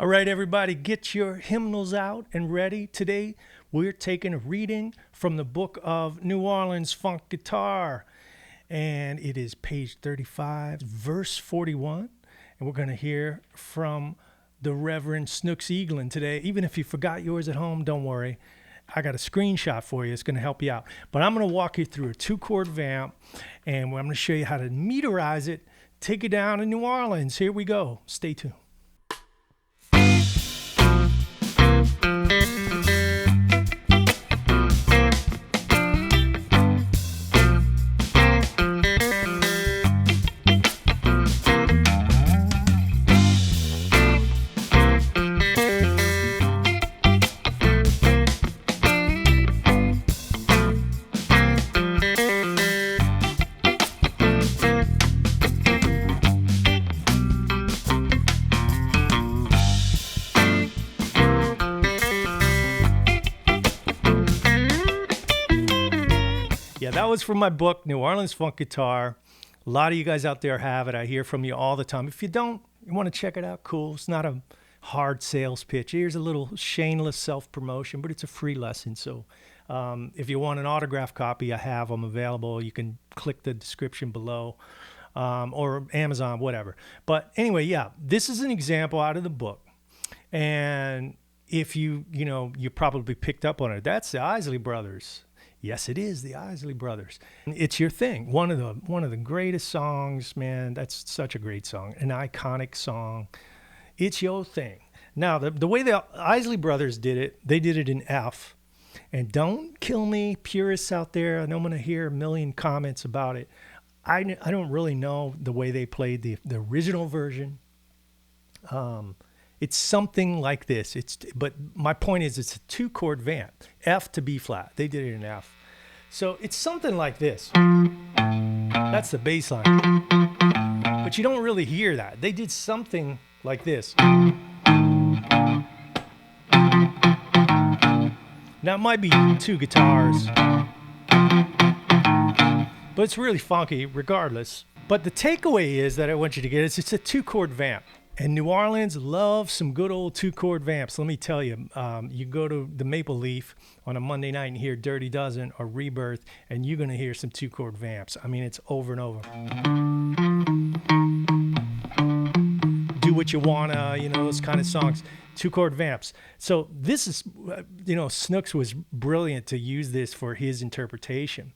All right, everybody, get your hymnals out and ready. Today, we're taking a reading from the book of New Orleans Funkguitar, and it is page 35, verse 41, and we're going to hear from the Reverend Snooks Eaglin today. Even if you forgot yours at home, don't worry. I got a screenshot for you. It's going to help you out. But I'm going to walk you through a 2-chord vamp, and I'm going to show you how to meterize it, take it down in New Orleans. Here we go. Stay tuned. Yeah, that was from my book, New Orleans Funkguitar. A lot of you guys out there have it. I hear from you all the time. If you don't, you want to check it out, cool. It's not a hard sales pitch. Here's a little shameless self-promotion, but it's a free lesson. So if you want an autograph copy, I have them available. You can click the description below or Amazon, whatever. But anyway, yeah, this is an example out of the book. And if you probably picked up on it. That's the Isley Brothers. Yes, it is the Isley Brothers. It's your thing. One of the greatest songs, man. That's such a great song, an iconic song. It's your thing. Now, the way the Isley Brothers did it, they did it in F. And don't kill me, purists out there. I know I'm going to hear a million comments about it. I don't really know the way they played the original version. It's something like this. But my point is, it's a 2-chord vamp, F to B flat. They did it in F. So it's something like this. That's the bass line. But you don't really hear that. They did something like this. Now, it might be 2 guitars, but it's really funky regardless. But the takeaway is that I want you to get is it's a 2-chord vamp. And New Orleans loves some good old 2-chord vamps. Let me tell you, you go to the Maple Leaf on a Monday night and hear Dirty Dozen or Rebirth, and you're going to hear some 2-chord vamps. I mean, it's over and over. Do What You Wanna, those kind of songs. 2-chord vamps. So this is, Snooks was brilliant to use this for his interpretation.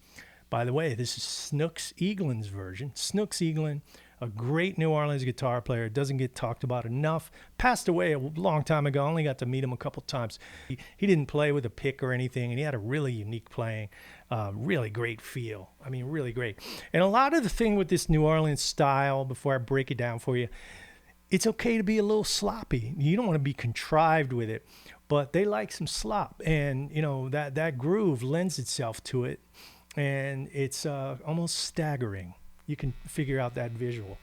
By the way, this is Snooks Eaglin's version. Snooks Eaglin, a great New Orleans guitar player, doesn't get talked about enough. Passed away a long time ago. Only got to meet him a couple times. He didn't play with a pick or anything, and he had a really unique playing, really great feel. I mean, really great. And a lot of the thing with this New Orleans style, before I break it down for you, it's okay to be a little sloppy. You don't want to be contrived with it, but they like some slop, and that groove lends itself to it, and it's almost staggering. You can figure out that visual.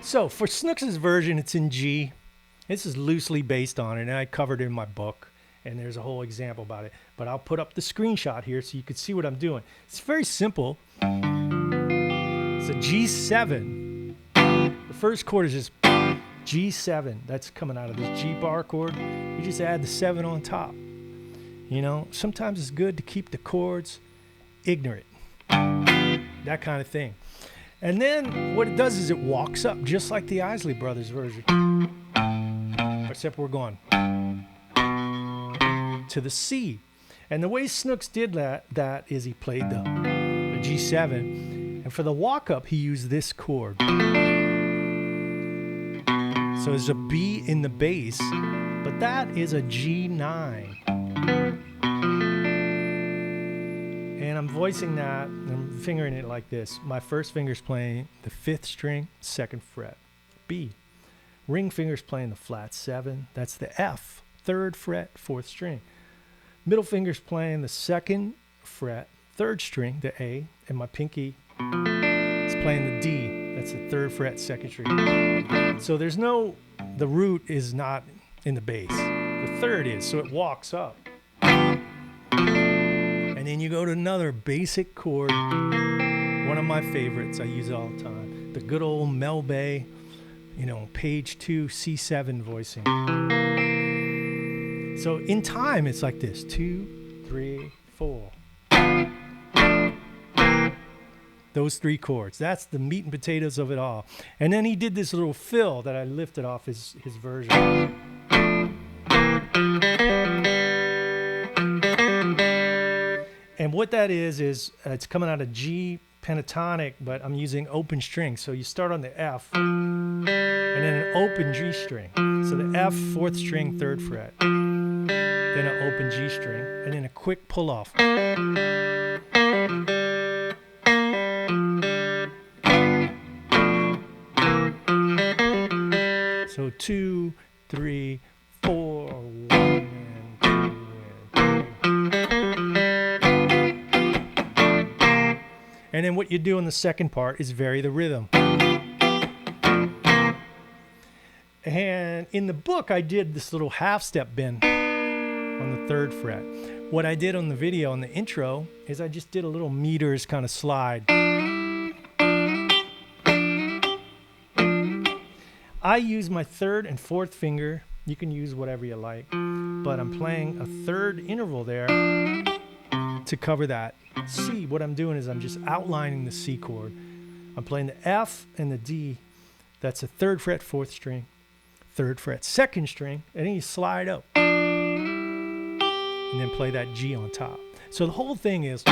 So for Snooks' version, it's in G. This is loosely based on it, and I covered it in my book, and there's a whole example about it. But I'll put up the screenshot here so you can see what I'm doing. It's very simple. It's a G7. The first chord is just G7. That's coming out of this G bar chord. You just add the 7 on top. Sometimes it's good to keep the chords ignorant. That kind of thing. And then what it does is it walks up just like the Isley Brothers version. Except we're going to the C. And the way Snooks did that is he played the G7. And for the walk up, he used this chord. So there's a B in the bass, but that is a G9. And I'm voicing that, and I'm fingering it like this. My first finger's playing the 5th string, 2nd fret, B. Ring finger's playing the flat 7, that's the F, 3rd fret, 4th string. Middle finger's playing the 2nd fret, 3rd string, the A, and my pinky is playing the D, that's the 3rd fret, 2nd string. So the root is not in the bass. The 3rd is, so it walks up. And then you go to another basic chord, one of my favorites. I use it all the time. The good old Mel Bay you know, page 2, C7 voicing. So in time, it's like this: 2, 3, 4. Those 3 chords. That's the meat and potatoes of it all. And then he did this little fill that I lifted off his version. And what that is it's coming out of G pentatonic, but I'm using open strings. So you start on the F and then an open G string. So the F, 4th string, 3rd fret. Then an open G string, and then a quick pull off. So 2, 3, 4, 1, and 2, and 3. And then what you do in the second part is vary the rhythm. And in the book, I did this little half step bend on the 3rd fret. What I did on the video, on the intro, is I just did a little meters kind of slide. I use my 3rd and 4th finger. You can use whatever you like, but I'm playing a 3rd interval there to cover that C. What I'm doing is I'm just outlining the C chord. I'm playing the F and the D. That's a 3rd fret, 4th string, 3rd fret, 2nd string, and then you slide up and then play that G on top. So the whole thing is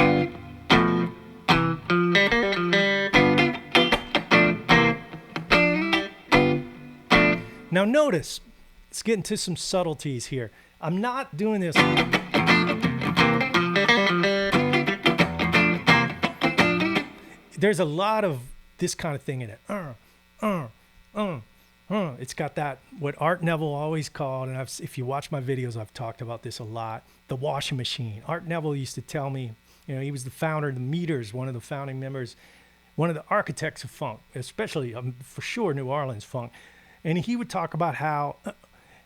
now notice, let's get into some subtleties here. I'm not doing this. There's a lot of this kind of thing in it. It's got that, what Art Neville always called, and if you watch my videos, I've talked about this a lot, the washing machine. Art Neville used to tell me, you know, he was the founder of the Meters, one of the founding members, one of the architects of funk, especially for sure New Orleans funk. And he would talk about how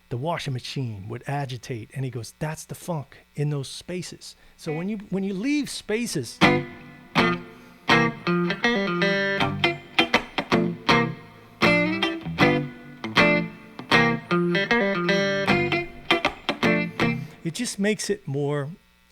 the washing machine would agitate, and he goes, that's the funk in those spaces. So when you leave spaces, it just makes it more,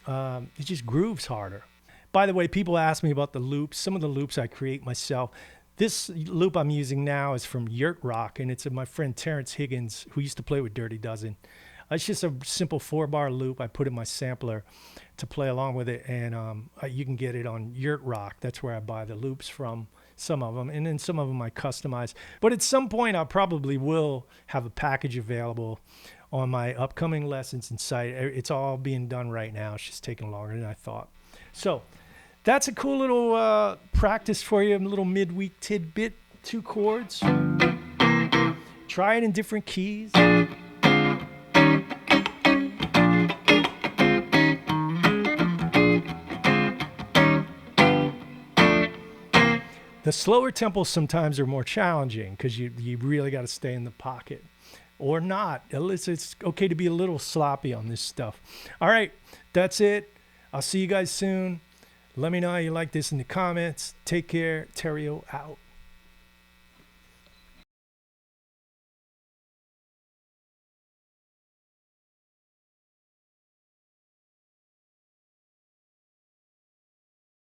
it just grooves harder. By the way, people ask me about the loops. Some of the loops I create myself. This loop I'm using now is from Yurt Rock, and it's of my friend Terrence Higgins, who used to play with Dirty Dozen. It's just a simple 4-bar loop I put in my sampler to play along with it, and you can get it on Yurt Rock. That's where I buy the loops from, some of them, and then some of them I customize. But at some point, I probably will have a package available on my upcoming lessons and site. It's all being done right now. It's just taking longer than I thought. So that's a cool little practice for you, a little midweek tidbit. 2 chords. Try it in different keys. The slower tempos sometimes are more challenging because you really got to stay in the pocket. Or not. It's okay to be a little sloppy on this stuff. All right, that's it. I'll see you guys soon. Let me know how you like this in the comments. Take care. Terrio out.